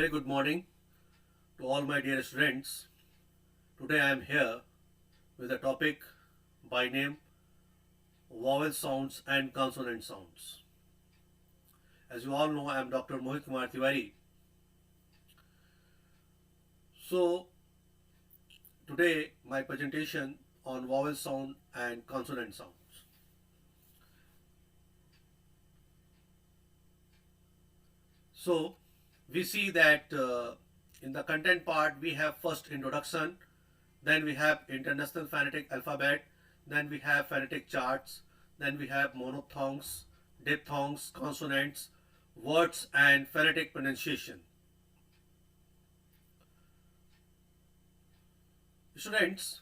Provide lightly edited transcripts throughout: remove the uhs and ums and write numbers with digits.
very good morning to all my dear students. Today I am here with a topic by name vowel sounds and consonant sounds. As you all know, I am Dr. Mohit Kumar Tiwari. So, today my presentation on vowel sound and consonant sounds. So, we see that in the content part we have first introduction, then we have international phonetic alphabet, then we have phonetic charts, then we have monophthongs, diphthongs, consonants, words and phonetic pronunciation. Students,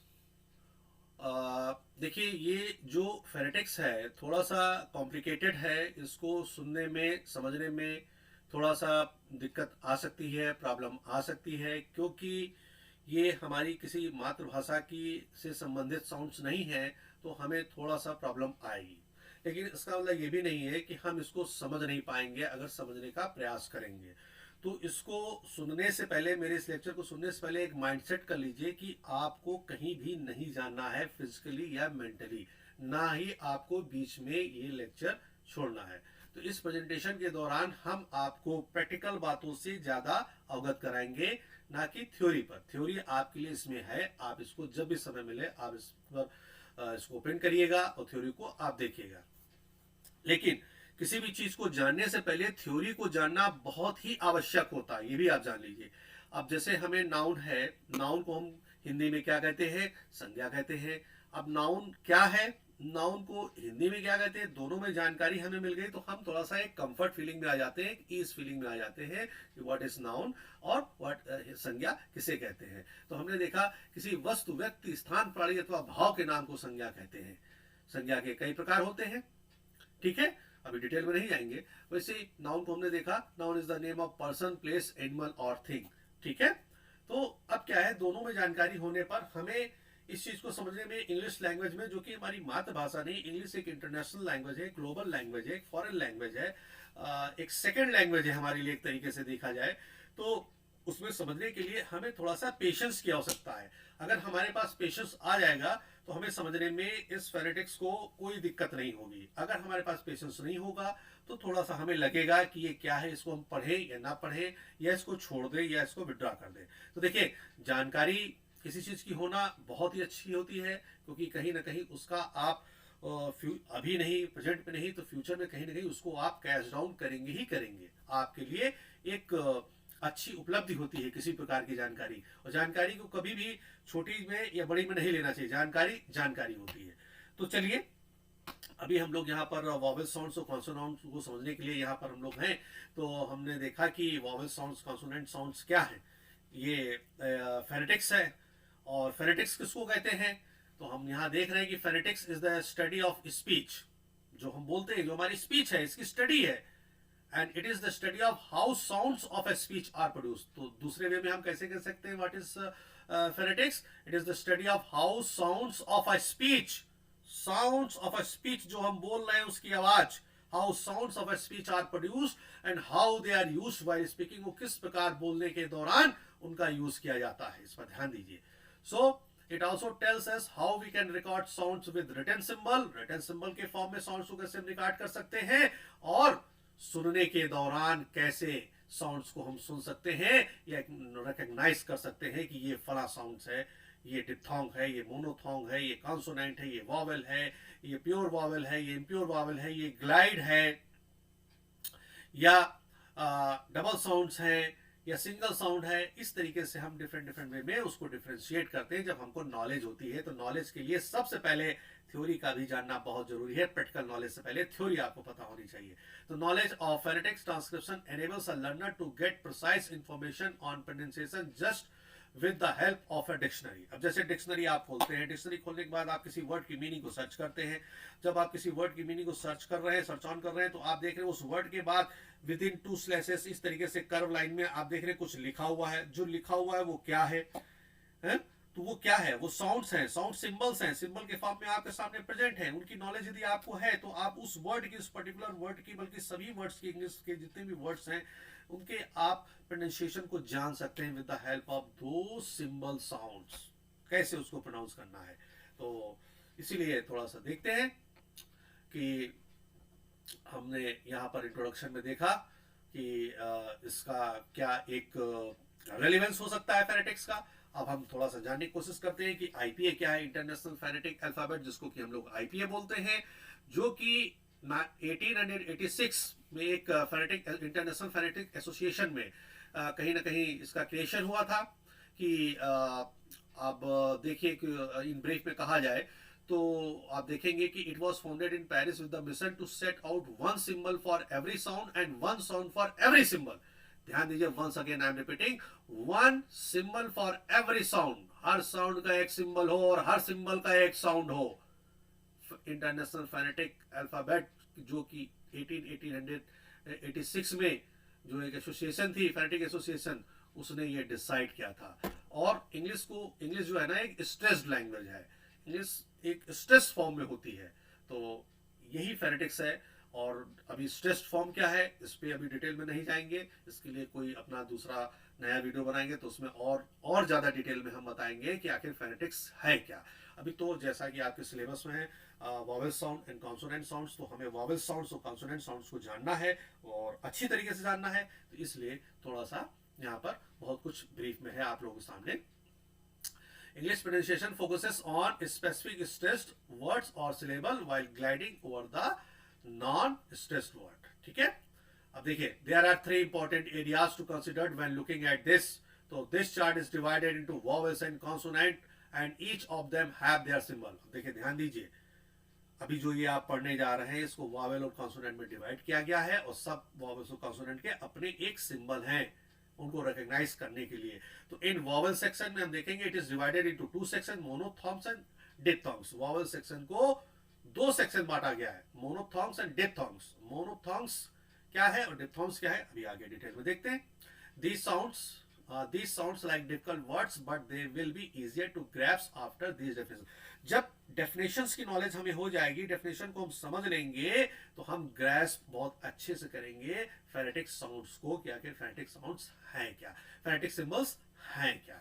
देखिए ये जो phonetics है थोड़ा सा complicated है. इसको सुनने में समझने में थोड़ा सा दिक्कत आ सकती है, प्रॉब्लम आ सकती है, क्योंकि ये हमारी किसी मातृभाषा की से संबंधित साउंड्स नहीं है, तो हमें थोड़ा सा प्रॉब्लम आएगी. लेकिन इसका मतलब ये भी नहीं है कि हम इसको समझ नहीं पाएंगे अगर समझने का प्रयास करेंगे. तो इसको सुनने से पहले, मेरे इस लेक्चर को सुनने से पहले एक माइंडसेट कर लीजिए कि आपको कहीं भी नहीं जाना है फिजिकली या मेंटली, ना ही आपको बीच में ये लेक्चर छोड़ना है. तो इस प्रेजेंटेशन के दौरान हम आपको प्रैक्टिकल बातों से ज़्यादा अवगत कराएंगे, ना कि थ्योरी पर. थ्योरी आपके लिए इसमें है, आप इसको जब भी समय मिले आप इस पर इसको ओपन करिएगा और थ्योरी को आप देखिएगा. लेकिन किसी भी चीज को जानने से पहले थ्योरी को जानना बहुत ही आवश्यक होता है, ये भी आप जान लीजिए. अब जैसे हमें नाउन है, नाउन को हम हिंदी में क्या कहते हैं? संज्ञा कहते हैं. अब नाउन क्या है, नाउन को हिंदी में क्या कहते हैं, दोनों में जानकारी हमें मिल गई तो हम थोड़ा सा एक कंफर्ट फीलिंग में आ जाते हैं, ईज फीलिंग में आ जाते हैं कि व्हाट इज नाउन और व्हाट संज्ञा किसे कहते हैं. तो हमने देखा किसी वस्तु, व्यक्ति, स्थान, प्राणी अथवा भाव के नाम को संज्ञा कहते हैं. संज्ञा के कई प्रकार होते हैं, ठीक है, अभी डिटेल में नहीं जाएंगे. वैसे नाउन को हमने देखा, noun is the name of person, place, animal और थिंग. ठीक है. तो अब क्या है, दोनों में जानकारी होने पर हमें इस चीज को समझने में इंग्लिश लैंग्वेज में, जो कि हमारी मातृभाषा नहीं, इंग्लिश एक इंटरनेशनल लैंग्वेज है, ग्लोबल लैंग्वेज है, एक फॉरेन लैंग्वेज है, एक सेकेंड लैंग्वेज है हमारे लिए एक तरीके से देखा जाए. तो उसमें समझने के लिए हमें थोड़ा सा पेशेंस की आवश्यकता है. अगर हमारे पास पेशेंस आ जाएगा तो हमें समझने में इस फेनेटिक्स को कोई दिक्कत नहीं होगी. अगर हमारे पास पेशेंस नहीं होगा तो थोड़ा सा हमें लगेगा कि ये क्या है, इसको हम पढ़ें या ना पढ़ें, या इसको छोड़ दें या इसको विड्रॉ कर दें. तो देखिए, जानकारी किसी चीज़ की होना बहुत ही अच्छी होती है, क्योंकि कहीं ना कहीं उसका आप अभी नहीं, प्रेजेंट में नहीं, तो फ्यूचर में कहीं ना कहीं उसको आप कैश डाउन करेंगे ही करेंगे. आपके लिए एक अच्छी उपलब्धि होती है किसी प्रकार की जानकारी. और जानकारी को कभी भी छोटी में या बड़ी में नहीं लेना चाहिए. जानकारी जानकारी होती है. तो चलिए, अभी हम लोग यहाँ पर वॉवेल साउंड्स और कॉन्सोनेंट्स को समझने के लिए यहाँ पर हम लोग हैं. तो हमने देखा कि वॉवेल साउंड्स, कॉन्सोनेंट साउंड्स क्या है. ये फेनेटिक्स है. और फेनेटिक्स किसको कहते हैं? तो हम यहाँ देख रहे हैं कि phonetics is the study of speech. जो हम बोलते हैं, जो हमारी स्पीच है, इसकी स्टडी है. And it is the study of how sounds of a speech are produce. तो दूसरे वे में हम कैसे कह सकते हैं what is phonetics? It is the study of how sounds of a speech, sounds of a speech, जो हम बोल रहे हैं उसकी आवाज, how sounds of a speech are produced and how they are used while speaking. वो किस प्रकार बोलने के दौरान उनका यूज किया जाता है, इस पर ध्यान दीजिए. सो it also tells us how we can record sounds with written symbol. written symbol के फॉर्म में साउंड्स को कैसे रिकॉर्ड कर सकते हैं, और सुनने के दौरान कैसे साउंड्स को हम सुन सकते हैं या रिकॉग्नाइज कर सकते हैं कि ये फला साउंड्स है, ये डिप्थोंग है, ये मोनोथोंग है, ये कॉन्सोनेंट है, ये वॉवेल है, ये प्योर वॉवेल है, ये इम्प्योर वॉवेल है, ये ग्लाइड है, या डबल साउंड्स हैं, या सिंगल साउंड है. इस तरीके से हम डिफरेंट वे में उसको डिफरेंशिएट करते हैं जब हमको नॉलेज होती है. तो नॉलेज के लिए सबसे पहले थ्योरी का भी जानना बहुत जरूरी है. प्रैक्टिकल नॉलेज से पहले थ्योरी आपको पता होनी चाहिए. तो knowledge of phonetics transcription enables a learner to get precise information on pronunciation just with the help of a dictionary. अब जैसे डिक्शनरी आप खोलते हैं, डिक्शनरी खोलने के बाद आप किसी वर्ड की मीनिंग को सर्च करते हैं. जब आप किसी वर्ड की मीनिंग को सर्च कर रहे हैं, सर्च ऑन कर रहे हैं, तो आप देख रहे हैं उस वर्ड के बाद विद इन 2 स्लैशेस इस तरीके से कर्व लाइन में आप देख रहे हैं कुछ लिखा हुआ है. जो लिखा हुआ है वो क्या है, तो वो क्या है? वो साउंड्स हैं, साउंड सिंबल्स हैं, सिंबल के फॉर्म में आपके सामने प्रेजेंट हैं. उनकी नॉलेज यदि आपको है तो आप उस वर्ड की, उस पर्टिकुलर वर्ड की, बल्कि सभी वर्ड्स की, इंग्लिश के जितने भी वर्ड्स हैं उनके आप प्रोनाउंसिएशन को जान सकते हैं विद द हेल्प ऑफ दो सिंबल साउंड्स, कैसे उसको प्रोनाउंस करना है। तो इसीलिए थोड़ा सा देखते हैं कि हमने यहाँ पर इंट्रोडक्शन में देखा कि इसका क्या एक रेलिवेंस हो सकता है फोनेटिक्स का। अब हम थोड़ा सा जानने की कोशिश करते हैं कि आईपीए क्या है, इंटरनेशनल फोनेटिक अल्फाबेट, जिसको कि हम लोग आईपीए बोलते हैं, जो कि 1886 में एक फोनेटिक इंटरनेशनल फोनेटिक एसोसिएशन में कहीं ना कहीं इसका क्रिएशन हुआ था। कि अब देखिए कि इन ब्रीफ में कहा जाए तो आप देखेंगे कि it was founded in Paris with the mission to set out one symbol for every sound and one sound for every symbol. ध्यान दीजिए, once again I am repeating, one symbol for every sound, हर sound का एक symbol हो और हर symbol का एक sound हो। इंटरनेशनल फोनेटिक अल्फाबेट जो कि 1886 में जो एक एसोसिएशन थी, फोनेटिक एसोसिएशन, उसने ये डिसाइड किया था। और इंग्लिश जो है ना एक स्ट्रेस्ड लैंग्वेज है, इंग्लिश एक स्ट्रेस फॉर्म में होती है, तो यही फोनेटिक्स है। और अभी स्ट्रेस्ड फॉर्म क्या है इस पे अभी डिटेल में नहीं जाएंगे, इसके लिए कोई अपना दूसरा नया वीडियो बनाएंगे तो उसमें और ज़्यादा डिटेल में हम बताएंगे कि आखिर फोनेटिक्स है क्या। अभी तो जैसा कि आपके सिलेबस में है vowel sound and consonant sounds, तो हमें वॉवेल साउंड्स और कॉन्सोनेंट साउंड्स को जानना है और अच्छी तरीके से जानना है, तो इसलिए थोड़ा सा यहाँ पर बहुत कुछ ब्रीफ में है आप लोगों के सामने। English pronunciation focuses on specific stressed words or syllable while gliding over the non-stressed word. ठीक है, अब देखिए there are three important areas to consider when looking at this. So this chart is divided into vowels and consonant and each of them have their symbol. देखिए ध्यान दीजिए, अभी जो ये आप पढ़ने जा रहे हैं इसको वॉवेल और कॉन्सोनेंट में डिवाइड किया गया है और सब वॉवेल्स और कॉन्सोनेंट के अपने एक सिंबल हैं उनको रिकॉग्नाइज करने के लिए। तो इन वॉवेल सेक्शन में हम देखेंगे it is divided into two section, monophthongs and diphthongs. Vowel section को दो सेक्शन बांटा गया है, मोनोथॉर्म्स एंड डिप्थॉर्म्स। मोनोथॉर्म्स क्या है और डिप्थॉर्म्स क्या है अभी आगे डिटेल में देखते हैं। These sounds like difficult words but they will be easier to grasp after these definitions. जब डेफिनेशंस की नॉलेज हमें हो जाएगी, डेफिनेशन को हम समझ लेंगे तो हम ग्रैस्प बहुत अच्छे से करेंगे फोनेटिक साउंड्स को, क्या क्या फोनेटिक साउंड्स हैं, क्या फोनेटिक सिंबल्स हैं क्या।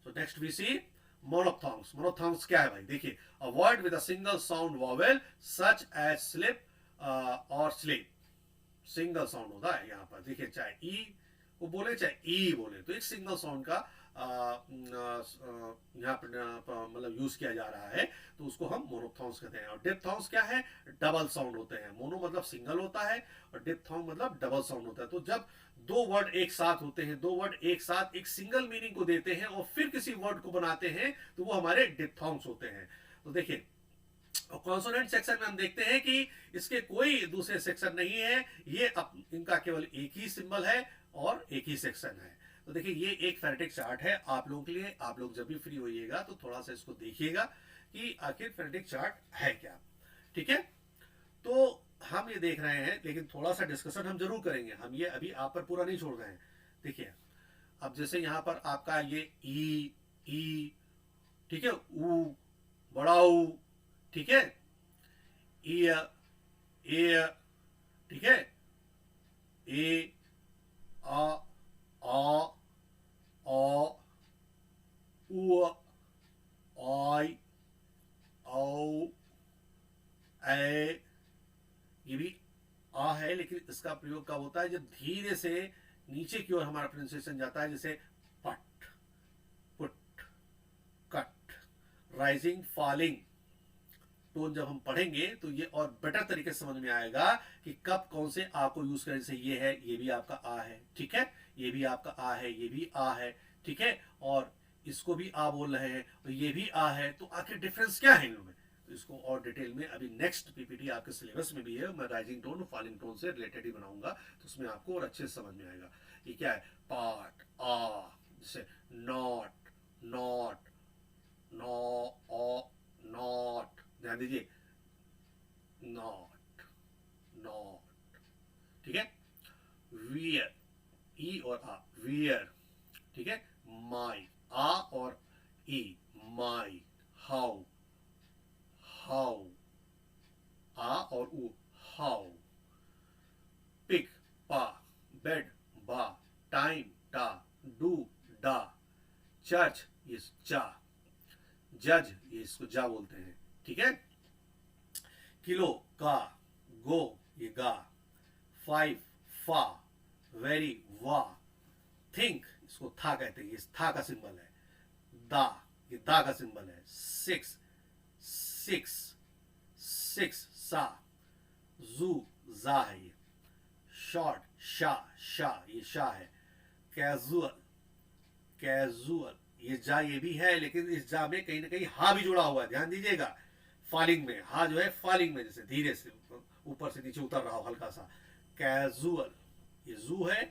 सो नेक्स्ट वी सी मोनोथॉर्म्स। मोनोथॉर्म्स क्या है भाई, देखिए a word with a single sound vowel such as slip और स्लीप। सिंगल साउंड होता है यहाँ पर, देखिए चाहे ई वो बोले चाहे ई बोले, तो एक सिंगल साउंड का यहाँ पर मतलब यूज किया जा रहा है, तो उसको हम मोनोथॉर्म्स कहते हैं। और डिप्थॉर्म्स क्या है, डबल साउंड होते हैं। मोनो मतलब सिंगल होता है और डिप्थॉर्म मतलब डबल साउंड होता है। तो जब दो वर्ड एक साथ होते हैं, दो वर्ड एक साथ एक सिंगल मीनिंग को देते हैं और फिर किसी वर्ड को बनाते हैं तो वो हमारे डिप्थॉर्म्स होते हैं। तो देखिए और कॉन्सोनेंट सेक्शन में हम देखते हैं कि इसके कोई दूसरे सेक्शन नहीं है, ये इनका केवल एक ही सिंबल है और एक ही सेक्शन है। तो देखिए ये एक फोनेटिक चार्ट है आप लोगों के लिए, आप लोग जब भी फ्री होइएगा तो थोड़ा सा इसको देखिएगा कि आखिर फोनेटिक चार्ट है क्या। ठीक है, तो हम ये देख रहे हैं लेकिन थोड़ा सा डिस्कशन हम जरूर करेंगे, हम ये अभी आप पर पूरा नहीं छोड़ रहे हैं। देखिए अब जैसे यहाँ पर आपका ये ई, ठीक है, ऊ, बड़ा ऊ, ठीक है, ए, ठीक है, ए, आ, उ, आई, औ, ए, ये भी आ है, लेकिन इसका प्रयोग कब होता है जब धीरे से नीचे की ओर हमारा प्रोनाउंसिएशन जाता है, जैसे पट, put, cut, rising, falling. Tone जब हम पढ़ेंगे तो ये और बेटर तरीके से समझ में आएगा कि कब कौन से आ को यूज करें। जैसे ये है, ये भी आपका आ है, ठीक है, ये भी आपका आ है, ये भी आ है, ठीक है, और इसको भी आ बोल रहे हैं और ये भी आ है, तो आखिर डिफरेंस क्या है इनमें, तो इसको और डिटेल में अभी नेक्स्ट पीपीटी आपके सिलेबस में भी है, मैं राइजिंग टोन फॉलिंग टोन से रिलेटेड ही बनाऊंगा, तो उसमें आपको और अच्छे से समझ में आएगा। ये क्या है, पार्ट, आ, जैसे नॉट, नॉट, नॉट, ध्यान दीजिए, नॉट, नॉट, ठीक है, वियर, ई और आ, वियर, ठीक है, माई, आ और ई, माई, हाउ, हाउ, आ और ऊ, हाउ, पिक, पा, बेड बा, टाइम टा, डू डा, चर्च ये जा, जज ये इसको जा बोलते हैं, ठीक है। किलो का, गो ये गा, फाइव फा, वेरी वा, थिंक इसको था कहते हैं, ये था का सिंबल है, दा ये दा का सिंबल है, सिक्स सिक्स सिक्स सा, जू जा है ये, शॉर्ट शाह ये शाह है, कैजुअल कैजुअल ये जा ये भी है, लेकिन इस जा में कहीं ना कहीं हा भी जुड़ा हुआ है, ध्यान दीजिएगा। फॉलिंग में हा जो है, फॉलिंग में जैसे धीरे से ऊपर से नीचे उतर रहा हो हल्का सा। कैजुअल ये जू है,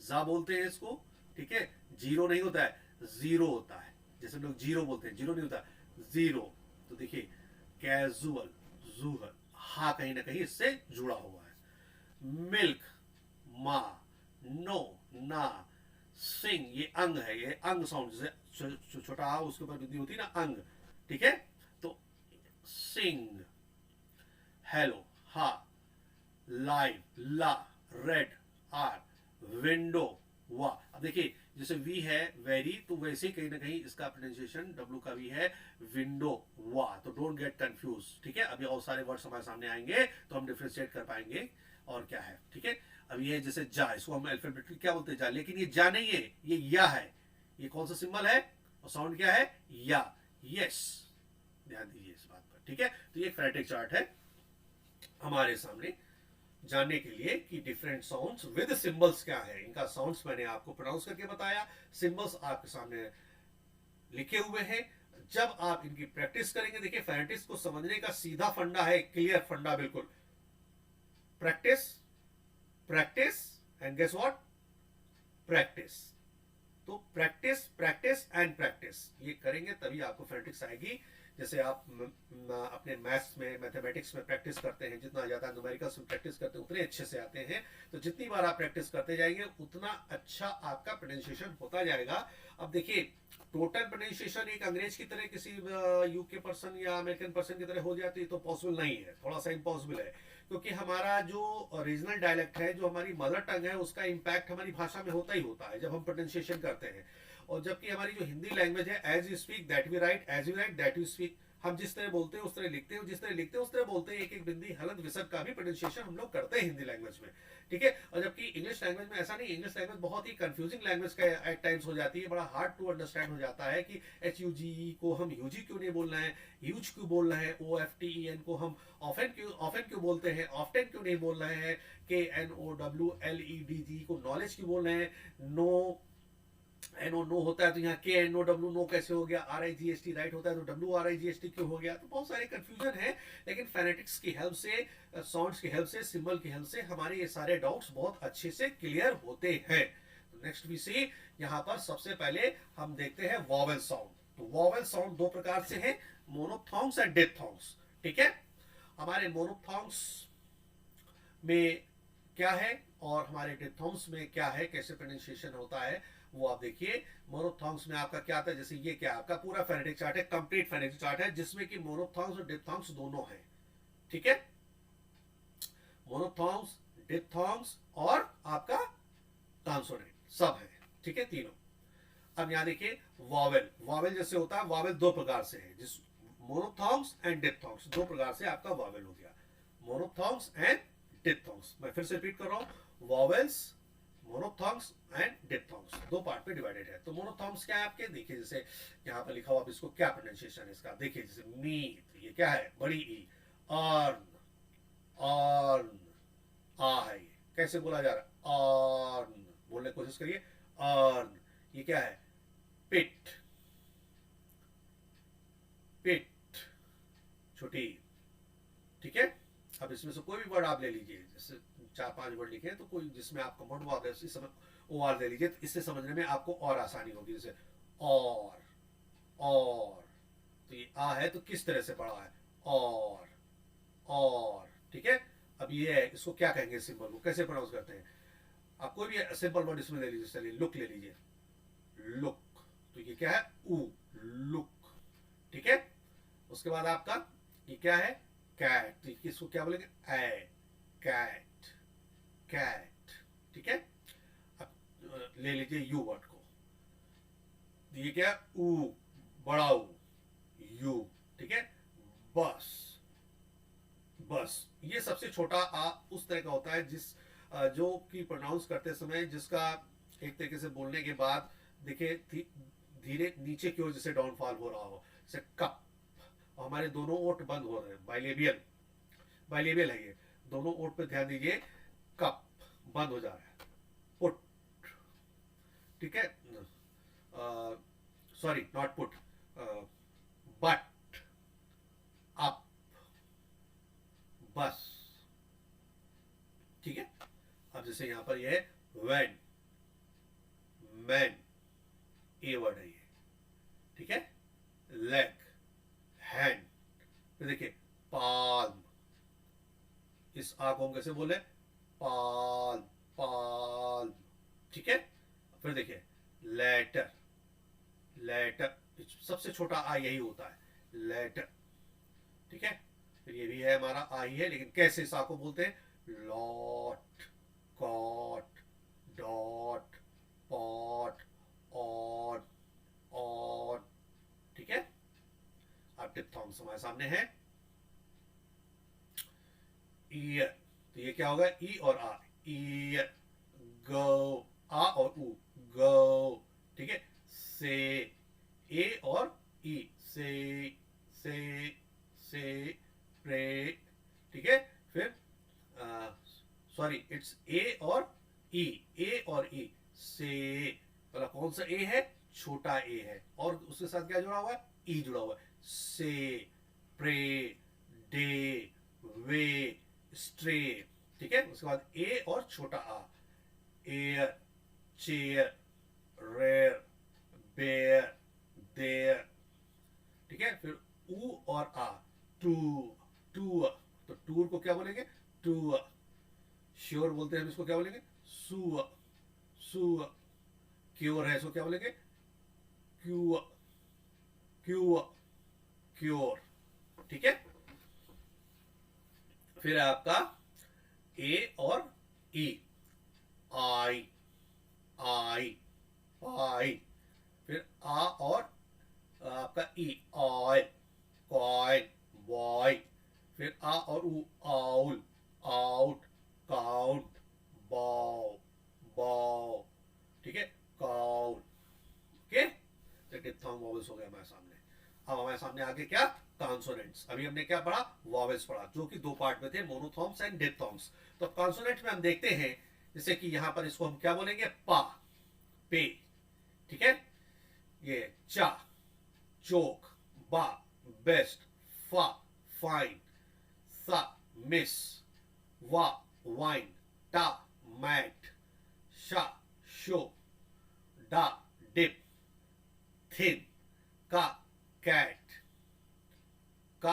जा बोलते हैं इसको, ठीक है। जीरो नहीं होता है, जीरो होता है, जैसे लोग जीरो बोलते हैं, जीरो नहीं होता, जीरो। तो देखिए कैजुअल, जूहल, हा कहीं ना कहीं इससे जुड़ा हुआ है। मिल्क मा, नो ना, सिंग ये अंग है, ये अंग साउंड, जैसे छोटा आ उसके ऊपर बिंदी होती है ना, अंग, ठीक है। तो सिंग, हेलो हा, लाइव ला, रेड आर, विंडो वा। अब देखिए जैसे वी है वेरी, तो वैसे ही कहीं ना कहीं इसका प्रोनाउंसिएशन डब्ल्यू का भी है विंडो वा, तो डोंट गेट कंफ्यूज, ठीक है। अभी और सारे वर्ड्स हमारे सामने आएंगे तो हम डिफ्रेंशिएट कर पाएंगे और क्या है, ठीक है। अब ये जैसे जा, इसको हम अल्फाबेटिकली क्या बोलते हैं, जा, लेकिन ये जा नहीं है, ये या है। ये कौन सा सिंबल है और साउंड क्या है, या, यस, ध्यान दीजिए इस बात पर, ठीक है। तो ये फोनेटिक चार्ट है हमारे सामने जानने के लिए कि डिफरेंट साउंड्स विद सिंबल्स क्या है। इनका साउंड्स मैंने आपको प्रोनाउंस करके बताया, सिंबल्स आपके सामने लिखे हुए हैं। जब आप इनकी प्रैक्टिस करेंगे, देखिए फोनेटिक्स को समझने का सीधा फंडा है, क्लियर फंडा बिल्कुल, practice practice and guess what, practice. तो प्रैक्टिस प्रैक्टिस एंड प्रैक्टिस ये करेंगे तभी आपको फोनेटिक्स आएगी। जैसे आप अपने मैथ्स में, मैथमेटिक्स में प्रैक्टिस करते हैं, जितना ज्यादा न्यूमेरिकल्स में प्रैक्टिस करते हैं उतने अच्छे से आते हैं। तो जितनी बार आप प्रैक्टिस करते जाएंगे उतना अच्छा आपका प्रोनाउंसिएशन होता जाएगा। अब देखिए टोटल प्रोनाउंसिएशन एक अंग्रेज की तरह किसी यूके पर्सन या अमेरिकन पर्सन की तरह हो जाती है तो पॉसिबल नहीं है, थोड़ा सा इम्पॉसिबल है, क्योंकि हमारा जो रीजनल डायलेक्ट है, जो हमारी मदर टंग है, उसका इम्पैक्ट हमारी भाषा में होता ही होता है जब हम प्रोनाउंसिएशन करते हैं। और जबकि हमारी जो हिंदी लैंग्वेज है, as you speak that we write, as you write that you speak, हम जिस तरह बोलते हैं उस तरह लिखते हैं, जिस तरह लिखते हैं उस तरह बोलते हैं। एक एक बिंदी हलंत विसर्ग का भी प्रोनाउंसिएशन हम लोग करते हैं हिंदी लैंग्वेज में, ठीक है। और जबकि इंग्लिश लैंग्वेज में ऐसा नहीं, इंग्लिश लैंग्वेज बहुत ही कंफ्यूजिंग लैंग्वेज का एट टाइम्स हो जाती है, बड़ा हार्ड टू अंडरस्टैंड हो जाता है कि HUGE को हम यूजी क्यों नहीं बोलना है, ह्यूज क्यों बोलना है, OFTEN को हम ऑफन क्यों बोलते हैं, ऑफ्टन क्यों नहीं बोल रहे हैं, KNOWLEDG को नॉलेज क्यों बोल रहे हैं, नो NO होता है तो यहाँ KNOW नो कैसे हो गया, RIGST राइट होता है तो WRIGST क्यों हो गया। तो बहुत सारे कंफ्यूजन है, लेकिन फोनेटिक्स की हेल्प से, साउंड्स की हेल्प से, सिंबल की हेल्प से हमारे ये सारे डाउट्स बहुत अच्छे से क्लियर होते हैं। तो नेक्स्ट वी सी, यहाँ पर सबसे पहले हम देखते हैं वॉवेल साउंड। तो वॉवेल साउंड दो प्रकार से है, मोनोफ्थॉन्ग्स एंड डिप्थॉन्ग्स, ठीक है। हमारे मोनोफ्थॉन्ग्स में क्या है और हमारे डिप्थॉन्ग्स में क्या है, कैसे प्रोनाउंसिएशन होता है वो आप देखिए। मोनोफ्थॉन्ग्स में आपका क्या आता है, जैसे ये क्या आपका पूरा फोनेटिक चार्ट है, कंप्लीट फोनेटिक चार्ट है, जिसमें कि मोनोफ्थॉन्ग्स और डिप्थॉन्ग्स दोनों हैं, ठीक है। मोनोफ्थॉन्ग्स, डिप्थॉन्ग्स और आपका कॉन्सोनेंट सब है, ठीक है, तीनों। अब यहां देखिए वॉवेल, वॉवेल जैसे होता है, वॉवेल दो प्रकार से है, जिस मोनोफ्थॉन्ग्स एंड डिप्थॉन्ग्स दो प्रकार से आपका वॉवेल हो गया, मोनोफ्थॉन्ग्स एंड डिप्थॉन्ग्स। मैं फिर से रिपीट कर रहा हूं, वॉवेल्स, मोनोफ्थॉन्ग्स एंड डिप्थॉन्ग्स दो पार्ट में डिवाइडेड है। तो मोनोफ्थॉन्ग्स क्या है आपके, देखिए जैसे यहाँ पर लिखा हुआ, अब इसको क्या प्रोनाउंसिएशन है इसका, देखिए जैसे मीट, ये क्या है, बड़ी ई, अर्न, अर्न, आ है, ये कैसे बोला जा रहा है, अर्न, बोलने की कोशिश करिए, अर्न। ये क्या है, पिट, पिट, छोटी, ठीक है। अब इसमें से कोई भी वर्ड आप ले लीजिए, जैसे 4-5 वर्ड लिखे हैं तो कोई जिसमें आप कंफर्टेबल इस समय OR ले लीजिए, तो इससे समझने में आपको और आसानी होगी। जैसे और, तो ये आ है तो किस तरह से पढ़ा है, और, ठीक है। अब ये है, इसको क्या कहेंगे, सिंबल को कैसे प्रोनाउंस करते हैं। आप कोई भी सिंपल वर्ड इसमें ले लीजिए, चलिए लुक ले लीजिए, लुक, तो ये क्या है, ऊ, लुक, ठीक है। उसके बाद आपका ये क्या है, कैट, तो इसको क्या बोलेंगे, ए, कैट, कैट, ठीक है। ले लीजिए यू वर्ड को, ये क्या, ऊ, बड़ा ऊ, यू, ठीक है। बस, बस ये सबसे छोटा आ उस तरह का होता है जिस जो कि प्रोनाउंस करते समय जिसका एक तरीके से बोलने के बाद देखिए धीरे नीचे की ओर जैसे डाउनफॉल हो रहा हो, जैसे कप। हमारे दोनों ओठ बंद हो रहे हैं, बाइलेबियल, बाइलेबियल है ये, दोनों ओठ पे ध्यान दीजिए, कप बंद हो जा रहा है, पुट, ठीक है, sorry not put, but, up, बस, ठीक है। अब जैसे यहां पर ये है वैन, मैन, ए वर्ड है ये, ठीक है। लेग, हैंड, फिर देखिए पाल्म, इस आ को हम कैसे बोले, पाल्म, पाल्म, ठीक है। फिर देखिए लेटर, लेटर, सबसे छोटा आ यही होता है, लेटर, ठीक है। फिर ये भी है हमारा आ ही है, लेकिन कैसे इस आ को बोलते हैं, lot, cot, dot, pot, on, ठीक है। अब डिप्थॉन्ग्स हमारे सामने है, ईयर, तो ये क्या होगा, ई और आ, ईयर, गो, आ और ऊ, गो, ठीक है। से, ए और ई, से, प्रे, ठीक है। फिर सॉरी इट्स ए और ई, ए और ई, से, मतलब कौन सा ए है, छोटा ए है, और उसके साथ क्या जुड़ा हुआ है, ई जुड़ा हुआ है, से, प्रे, डे, वे, स्ट्रे, ठीक है। उसके बाद ए और छोटा आ, air, chair, rare, bare, there, ठीक है। फिर ऊ और आ, टू, टू, तो टूर को क्या बोलेंगे, टू, श्योर बोलते हैं हम इसको क्या बोलेंगे, सू, सू, क्योर है इसको क्या बोलेंगे, क्यू, क्यू, क्योर, ठीक है। फिर आपका ए और ई, आई, आई, आई, फिर आ और आपका ई, ऑयल, कॉइन, बॉय, फिर आ और ऊ, आउल, आउट, काउंट, बाउ, बाउ, ठीक है, काउल, ओके। डिप्थॉन्ग वॉवेल्स हो गए हमारे सामने। अब हमारे सामने आगे क्या, कॉन्सोनेंट्स। अभी हमने क्या पढ़ा, वॉवेल्स पढ़ा, जो कि दो पार्ट में थे, मोनोथॉर्म्स एंड डिप्थॉन्ग्स। तो कॉन्सोनेंट में हम देखते हैं, जैसे कि यहां पर इसको हम क्या बोलेंगे, पा, पे, ठीक है। ये चा, चोक, बा, बेस्ट, फा, फाइन, सा, मिस, वा, वाइन, टा, मैट, शा, शो, डा, डिप, थिन, का, कैट, का,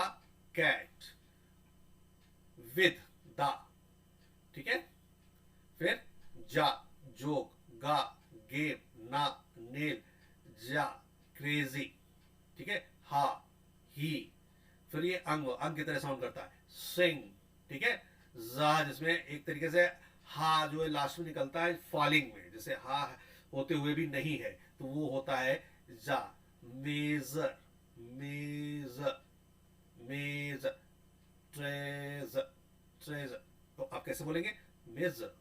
कैट, विद, दा, ठीक है। फिर जा, जोक, गा, गेम, ना, नेल, जा, क्रेजी, ठीक है, हा, ही। फिर ये अंग, अंग की तरह साउंड करता है, सिंग, ठीक है। जा, जिसमें एक तरीके से हा जो है लास्ट में निकलता है फॉलिंग में, जैसे हा होते हुए भी नहीं है, तो वो होता है जा। मेजर, मेजर, मेज, ट्रेज, ट्रेज, तो आप कैसे बोलेंगे, मेजर,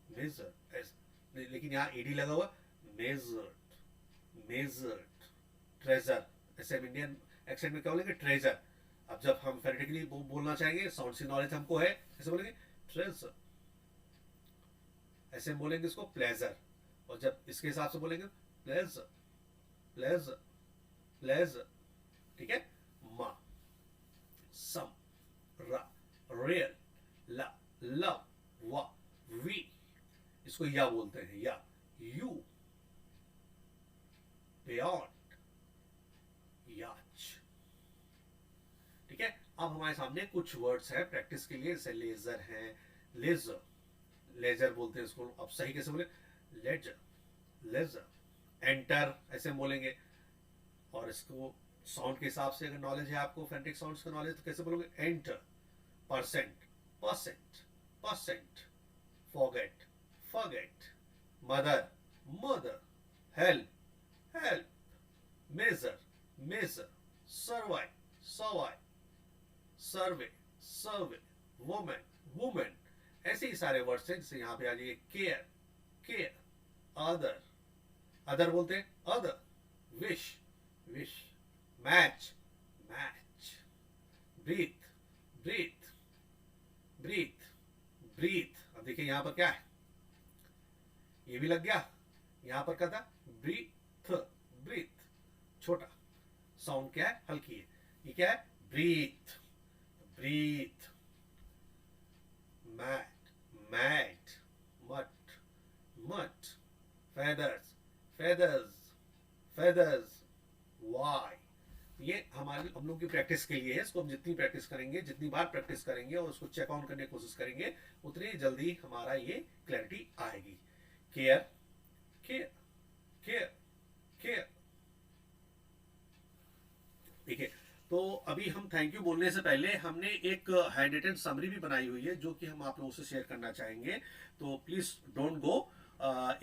मेजर, लेकिन यहाँ एडी लगा हुआ, मेजर्ड, मेजर्ड, ट्रेजर, ऐसे हम इंडियन एक्सेंट में क्या बोलेंगे, ट्रेजर। अब जब हम फेनेटिकली बोलना चाहेंगे, साउंड की नॉलेज हमको है, कैसे बोलेंगे, ट्रेजर, ऐसे हम बोलेंगे इसको, प्लेजर। और जब इसके हिसाब से बोलेंगे, प्लेजर, प्लेजर, प्लेजर, ठीक है। मा, सम, रा, रियल, ला, लव, वा, वी, इसको या बोलते हैं, या, यू, बियॉन्ड, याच, ठीक है। अब हमारे सामने कुछ वर्ड्स हैं प्रैक्टिस के लिए, जैसे लेजर है, लेजर, लेजर बोलते हैं इसको, अब सही कैसे बोले, लेजर, लेजर, एंटर ऐसे हम बोलेंगे। और इसको साउंड के हिसाब से अगर नॉलेज है आपको, फेनेटिक साउंड्स का नॉलेज, तो कैसे बोलोगे, enter, percent, percent, percent, forget, forget, mother, mother, help, help, measure, measure, survey, survey, survey, survey, woman, woman, ऐसे ही सारे वर्ड्स हैं जिसे यहाँ पे आ जाइए केयर, केयर, अदर, अदर बोलते हैं other, wish, wish, match, match, breath, breath, breath, breath. अब देखिए यहाँ पर क्या है, ये भी लग गया, यहाँ पर क्या था, ब्रीथ, ब्रीथ, छोटा साउंड क्या है, हल्की है, ये क्या है, ब्रीथ, ब्रीथ, मैट, मैट, मट, मट, फेदर्स, फेदर्स, फेदर्स, वाई। ये हमारे हम लोग की प्रैक्टिस के लिए है, इसको हम जितनी प्रैक्टिस करेंगे, जितनी बार प्रैक्टिस करेंगे और उसको चेक ऑन करने की कोशिश करेंगे, उतनी जल्दी हमारा ये क्लैरिटी आएगी। Care, care, care, care. देखिए, तो अभी हम थैंक यू बोलने से पहले हमने एक हैंड रिटन समरी भी बनाई हुई है जो कि हम आप लोगों से शेयर करना चाहेंगे, तो प्लीज डोंट गो,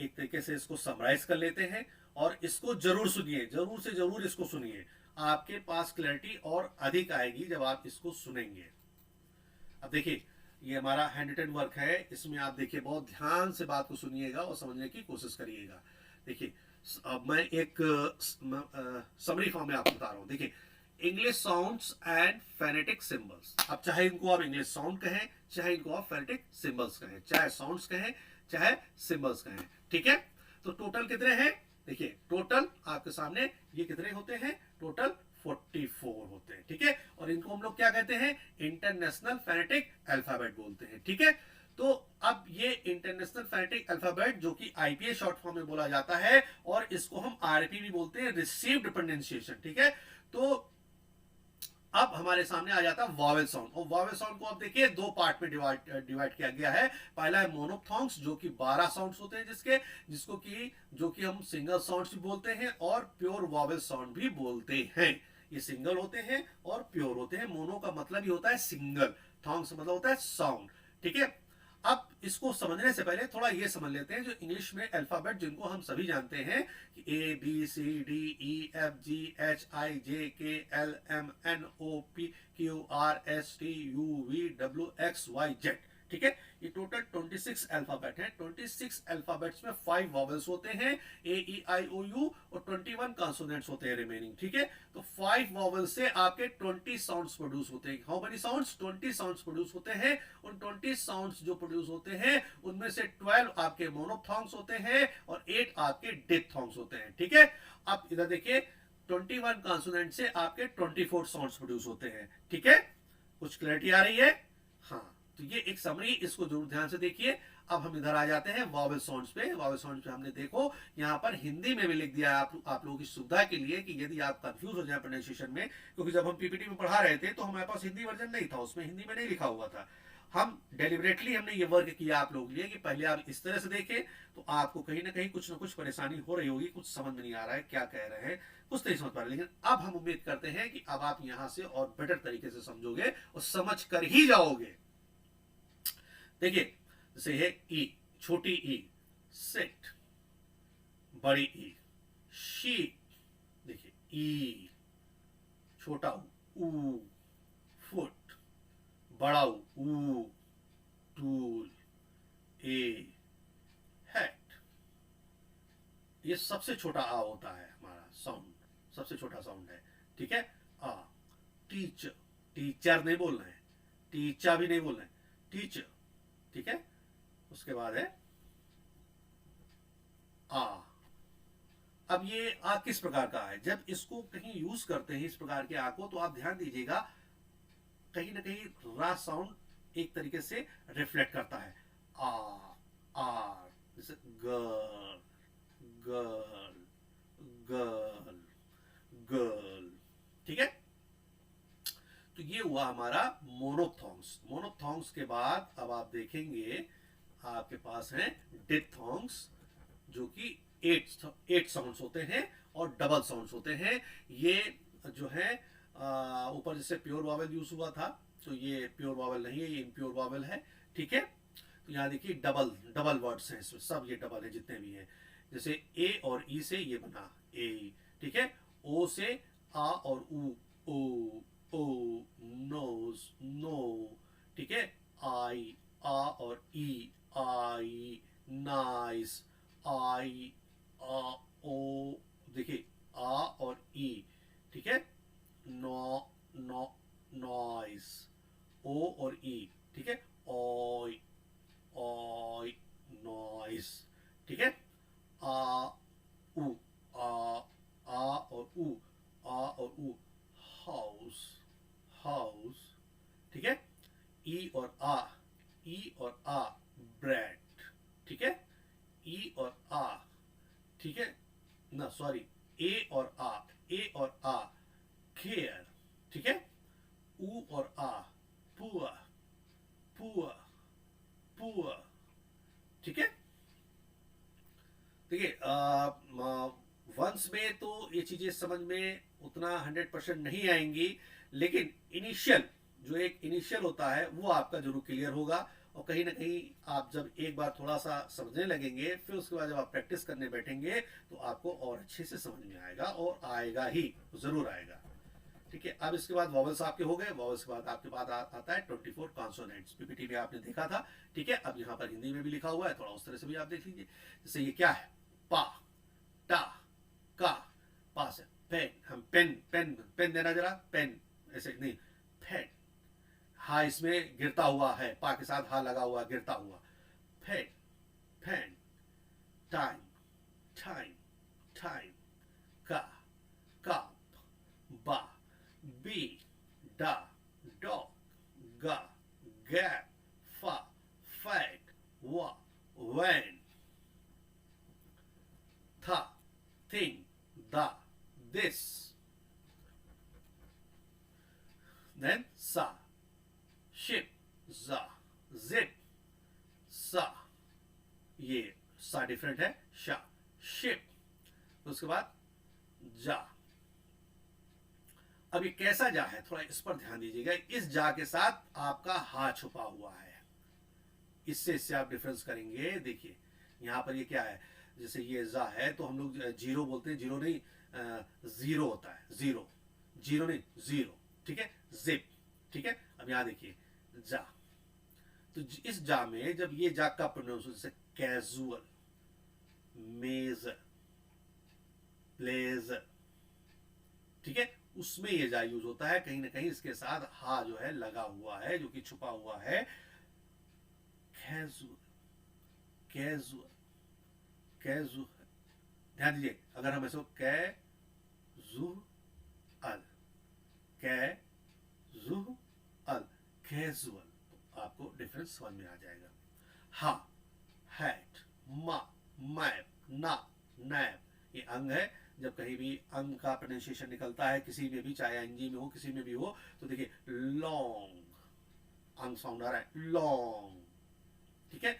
एक तरीके से इसको समराइज कर लेते हैं और इसको जरूर सुनिए, जरूर से जरूर इसको सुनिए, आपके पास क्लैरिटी और अधिक आएगी जब आप इसको सुनेंगे। अब देखिए, ये हमारा हैंड रिटन वर्क है, इसमें आप देखिए बहुत ध्यान से बात को सुनिएगा और समझने की कोशिश करिएगा। देखिए, अब मैं एक समरी फॉर्म में आपको बता रहा हूं। देखिए, English sounds and phonetic symbols. अब चाहे इनको आप इंग्लिश साउंड कहें, चाहे इनको आप फेनेटिक सिंबल्स कहें, चाहे साउंड्स कहें, चाहे सिंबल्स कहें, ठीक है। तो टोटल कितने हैं, देखिए टोटल आपके सामने ये कितने होते हैं, टोटल 44 होते हैं, ठीक है। और इनको हम लोग क्या कहते हैं, इंटरनेशनल फेनेटिक अल्फाबेट बोलते हैं, ठीक है। तो अब ये इंटरनेशनल फेनेटिक अल्फाबेट जो कि आईपीए शॉर्ट फॉर्म में बोला जाता है, और इसको हम आरपी भी बोलते हैं, रिसीव्ड प्रोनाउंसिएशन, ठीक है। तो अब हमारे सामने आ जाता है वॉवेल साउंड, और वॉवेल साउंड को आप देखिए दो पार्ट में डिवाइड किया गया है। पहला है मोनोफ्थॉन्ग्स जो कि 12 साउंड्स होते हैं, जो कि हम सिंगल साउंड्स भी बोलते हैं और प्योर वॉवेल साउंड भी बोलते हैं। ये सिंगल होते हैं और प्योर होते हैं। मोनो का मतलब ही होता है सिंगल, थॉन्ग्स मतलब होता है साउंड, ठीक है। अब इसको समझने से पहले थोड़ा ये समझ लेते हैं जो इंग्लिश में अल्फाबेट जिनको हम सभी जानते हैं कि A B C D E F G H I J K L M N O P Q R S T U V W X Y Z, ठीक है। ये टोटल 26 अल्फाबेट हैं। 26 अल्फाबेट्स में 5 वॉवेल्स होते हैं, ए ई आई ओ यू, और 21 consonants होते हैं रिमेनिंग, ठीक है। तो 5 वॉवेल्स से आपके 20 साउंड्स प्रोड्यूस होते हैं। How many sounds, 20 sounds produce होते हैं। उन 20 साउंड्स जो प्रोड्यूस होते हैं उनमें से 12 आपके मोनोफ्थॉन्ग्स होते हैं और 8 आपके डिप्थॉन्ग्स होते हैं, ठीक है। अब इधर देखिए, 21 कॉन्सोनेंट से आपके 24 साउंड्स प्रोड्यूस होते हैं, ठीक है। कुछ क्लैरिटी आ रही है, हाँ। तो ये एक समरी, इसको जरूर ध्यान से देखिए। अब हम इधर आ जाते हैं वॉवेल साउंड्स पे। वॉवेल साउंड्स पे हमने देखो यहाँ पर हिंदी में भी लिख दिया है आप लोगों की सुविधा के लिए कि यदि आप कंफ्यूज हो जाए प्रोनाउंसिएशन में, क्योंकि जब हम पीपीटी में पढ़ा रहे थे तो हमारे पास हिंदी वर्जन नहीं था, उसमें हिंदी में नहीं लिखा हुआ था। हम डेलिबरेटली हमने ये वर्क किया आप लोगों के लिए कि पहले आप इस तरह से देखें, तो आपको कहीं ना कहीं कुछ ना कुछ परेशानी हो रही होगी, कुछ समझ में नहीं आ रहा है क्या कह रहे हैं, कुछ नहीं समझ पा रहे। लेकिन अब हम उम्मीद करते हैं कि अब आप यहाँ से और बेटर तरीके से समझोगे और समझ कर ही जाओगे। देखिए, जैसे है ई, छोटी ई, सिट, बड़ी ई, शीट, देखिए ई, छोटा ऊ, फुट, बड़ा ऊ, टूल, ए, हैट। ये सबसे छोटा आ होता है हमारा साउंड, सबसे छोटा साउंड है, ठीक है। आ, टीचर, टीचर नहीं बोलना है, टीचा भी नहीं बोलना है, टीचर, ठीक है। उसके बाद है आ। अब ये आ किस प्रकार का है, जब इसको कहीं यूज करते हैं इस प्रकार के आ को, तो आप ध्यान दीजिएगा कहीं ना कहीं रा साउंड एक तरीके से रिफ्लेक्ट करता है। आ, आर, जैसे गर्ल, गर्ल, गर्ल, गर्ल, ठीक है। तो ये हुआ हमारा मोनोथॉन्ग्स। मोनोथॉन्ग्स के बाद अब आप देखेंगे आपके पास हैं डिप्थॉन्ग्स, जो कि 8 साउंड्स होते हैं और डबल साउंड्स होते हैं। ये जो है ऊपर जैसे प्योर वावल यूज हुआ था, तो ये प्योर वावल नहीं है, ये इम्प्योर वावल है, ठीक है। तो यहाँ देखिए डबल डबल वर्ड्स हैं इसमें, सब ये डबल है जितने भी हैं। जैसे ए और ई से ये बना ए, ठीक है। ओ से आ और ऊ, ओ, ओ, नोज, नो, ठीक है। आई, आ और ई, आई, नाइस, आई, आ, ओ, देखिए आ और ई, ठीक है। नो, नो, नॉइस, ओ और ई, ठीक है। ओय, ओय, नॉइस, ठीक है। आ, उ, आ और उ, आ और उ, हाउस, हाउस, ठीक है। ई और आ, ई और आ, ब्रेड, ठीक है। ई और आ, ठीक है ना, सॉरी, ए और आ, ए और आ, केयर, ठीक है। ऊ और आ, पुअर, पुअर, पुअर, ठीक है। देखिए वंश में तो ये चीजें समझ में उतना 100% नहीं आएंगी, लेकिन इनिशियल, जो एक इनिशियल होता है वो आपका जरूर क्लियर होगा। और कहीं ना कहीं आप जब एक बार थोड़ा सा समझने लगेंगे, फिर उसके बाद जब आप प्रैक्टिस करने बैठेंगे तो आपको और अच्छे से समझ में आएगा, और आएगा ही, जरूर आएगा। ठीक है, अब इसके बाद वॉवल्स आपके हो गए। वॉवल्स के बाद आपके पास आता है 24 कॉन्सोनेंट्स, पीपीटी में आपने देखा था। ठीक है, अब यहाँ पर हिंदी में भी लिखा हुआ है, थोड़ा उस तरह से भी आप देख लीजिए। जैसे ये क्या है, पा, टा, का, पा से पेन, हम पेन, पेन, पेन देना जरा, पेन, ऐसे नहीं, पेन। हा इसमें गिरता हुआ है, पा के साथ हा लगा हुआ, गिरता हुआ, pen, pen. Time, time, time. का, कप, बा, बी, da, dog, ga, gap, fa, fat, wa, when, tha, thing, da, this. Then sa, ship, za, zip, sa, ये सा डिफरेंट है, शा, शिप। उसके बाद जा। अब ये कैसा जा है, थोड़ा इस पर ध्यान दीजिएगा। इस जा के साथ आपका हा छुपा हुआ है, इससे आप डिफरेंस करेंगे। देखिए यहां पर ये क्या है, जैसे ये जा है तो हम लोग जीरो बोलते हैं, जीरो नहीं, जीरो होता है, जीरो, जीरो नहीं, जीरो, ठीक है। जिप, ठीक है। अब यहां देखिए जा, तो इस जा में जब ये जा का प्रोनाउंसिएशन, जैसे कैजुअल, मेजर, ब्लेजर, ठीक है, उसमें ये जा यूज होता है। कहीं ना कहीं इसके साथ हा जो है लगा हुआ है, जो कि छुपा हुआ है। कैजुअल, कैजुअल, कैजुअल, ध्यान दीजिए। अगर हम ऐसे कैजुअल, कैजुअल, कैजुअल, तो आपको डिफरेंस समझ में आ जाएगा। हा, हैट, मा, मैप, ना, नैप, ये अंग है। जब कहीं भी अंग का प्रोनाउंसिएशन निकलता है किसी में भी, चाहे एनजी में हो, किसी में भी हो, तो देखिए लॉन्ग, अंग साउंड आ रहा है, लॉन्ग, ठीक है।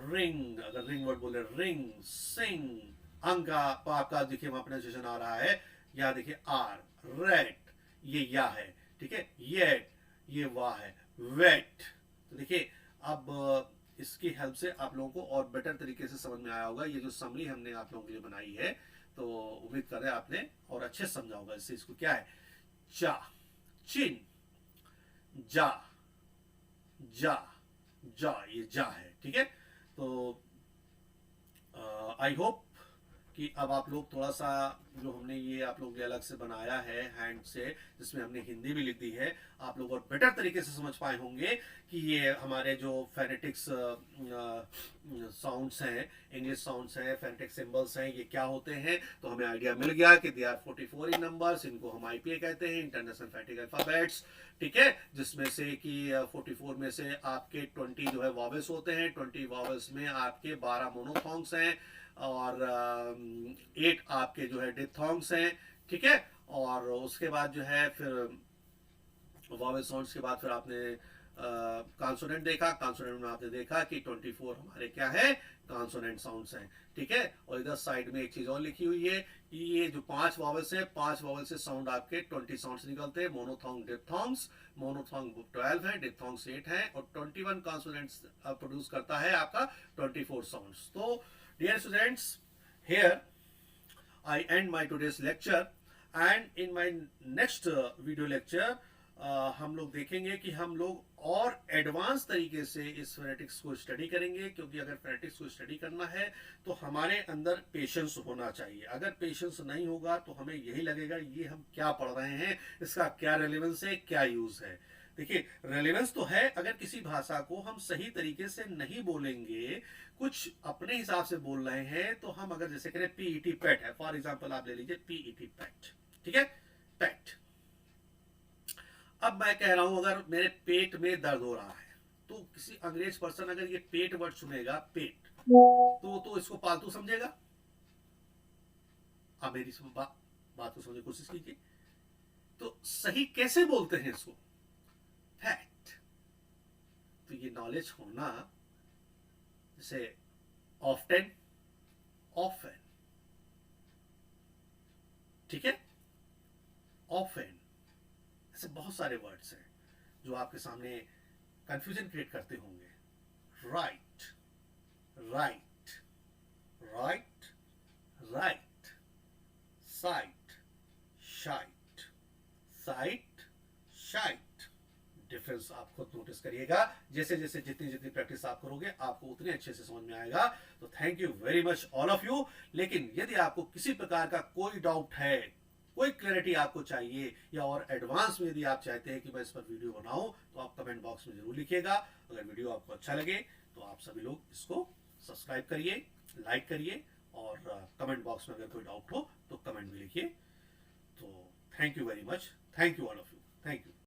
रिंग, अगर रिंग वर्ड बोले, रिंग, सिंग, अंग का आपका देखिए वहां प्रोनाउंसिएशन आ रहा है। या देखिए आर, रेट, ये या है, ठीक है। येट, ये वाह है, वेट। तो देखिए अब इसकी हेल्प से आप लोगों को और बेटर तरीके से समझ में आया होगा। ये जो समरी हमने आप लोगों के लिए बनाई है, तो उम्मीद कर रहे हैं आपने और अच्छे से समझा होगा। इससे इसको क्या है, चा, चिन, जा, जा, जा, ये जा है, ठीक है। तो आई होप कि अब आप लोग थोड़ा सा, जो हमने ये आप लोग अलग से बनाया है हैंड से, जिसमें हमने हिंदी भी लिख दी है, आप लोग और बेटर तरीके से समझ पाए होंगे कि ये हमारे जो फेनेटिक्स साउंड्स हैं, इंग्लिश साउंड्स हैं, फेनेटिक सिंबल्स हैं, ये क्या होते हैं। तो हमें आइडिया मिल गया कि दे आर 44 इन नंबर्स, इनको हम आईपीए कहते हैं, इंटरनेशनल फेनेटिक अल्फाबेट्स, ठीक है। जिसमें से कि 44 में से आपके 20 जो है वॉवेल्स होते हैं, 20 वॉवेल्स में आपके 12 मोनोथॉन्ग्स हैं, और 8 आपके जो है डिप्थॉन्ग्स हैं, ठीक है। और उसके बाद जो है फिर वॉवेल साउंड्स के बाद फिर आपने कॉन्सोनेंट देखा। कॉन्सोनेंट में आपने देखा कि 24 हमारे क्या है, कॉन्सोनेंट साउंड्स हैं, ठीक है। और इधर साइड में एक चीज और लिखी हुई है कि ये जो 5 वॉवेल्स हैं, 5 वॉवेल से साउंड आपके 20 साउंड्स निकलते हैं। मोनोथॉन्ग, डिप्थॉन्ग्स, मोनोथॉन्ग 12 है, डिप्थॉन्ग्स 8 है, और 21 कॉन्सोनेंट्स प्रोड्यूस करता है आपका 24 साउंड्स। तो Dear students, here I end my today's lecture, and in my next video lecture हम लोग देखेंगे कि हम लोग और एडवांस तरीके से इस फोनेटिक्स को स्टडी करेंगे, क्योंकि अगर फोनेटिक्स को स्टडी करना है तो हमारे अंदर पेशेंस होना चाहिए। अगर पेशेंस नहीं होगा तो हमें यही लगेगा ये हम क्या पढ़ रहे हैं, इसका क्या रेलेवेंस है, क्या यूज है। देखिए, रेलेवेंस तो है, अगर किसी भाषा को हम सही तरीके से नहीं बोलेंगे, कुछ अपने हिसाब से बोल रहे हैं, तो हम अगर जैसे करें पीईटी पेट है, फॉर एग्जांपल आप ले लीजिए पीईटी पेट, ठीक है, पेट। अब मैं कह रहा हूं अगर मेरे पेट में दर्द हो रहा है, तो किसी अंग्रेज पर्सन अगर ये पेट वर्ड सुनेगा, पेट, तो इसको पालतू समझेगा। आप मेरी बात को समझने की कोशिश कीजिए, तो सही कैसे बोलते हैं इसको, फैक्ट। तो ये नॉलेज होना, जैसे ऑफ्टन, ऑफन, ठीक है, ऑफन, ऐसे बहुत सारे वर्ड्स हैं जो आपके सामने कंफ्यूजन क्रिएट करते होंगे। Right, right, right, right, site, shite, site, shite. Difference आप खुद नोटिस करिएगा, जैसे जैसे जितनी जितनी प्रैक्टिस आप करोगे आपको उतने अच्छे से समझ में आएगा। तो thank you very much all of you. लेकिन यदि आपको किसी प्रकार का कोई डाउट है, कोई क्लैरिटी आपको चाहिए, या और एडवांस में यदि आप चाहते हैं कि मैं इस पर वीडियो बनाऊं, तो आप कमेंट बॉक्स में जरूर लिखिएगा। अगर वीडियो आपको अच्छा लगे तो आप सभी लोग इसको सब्सक्राइब करिए, लाइक करिए, और कमेंट बॉक्स में अगर कोई डाउट हो तो कमेंट भी लिखिए। तो thank you very much, thank you all of you, thank you.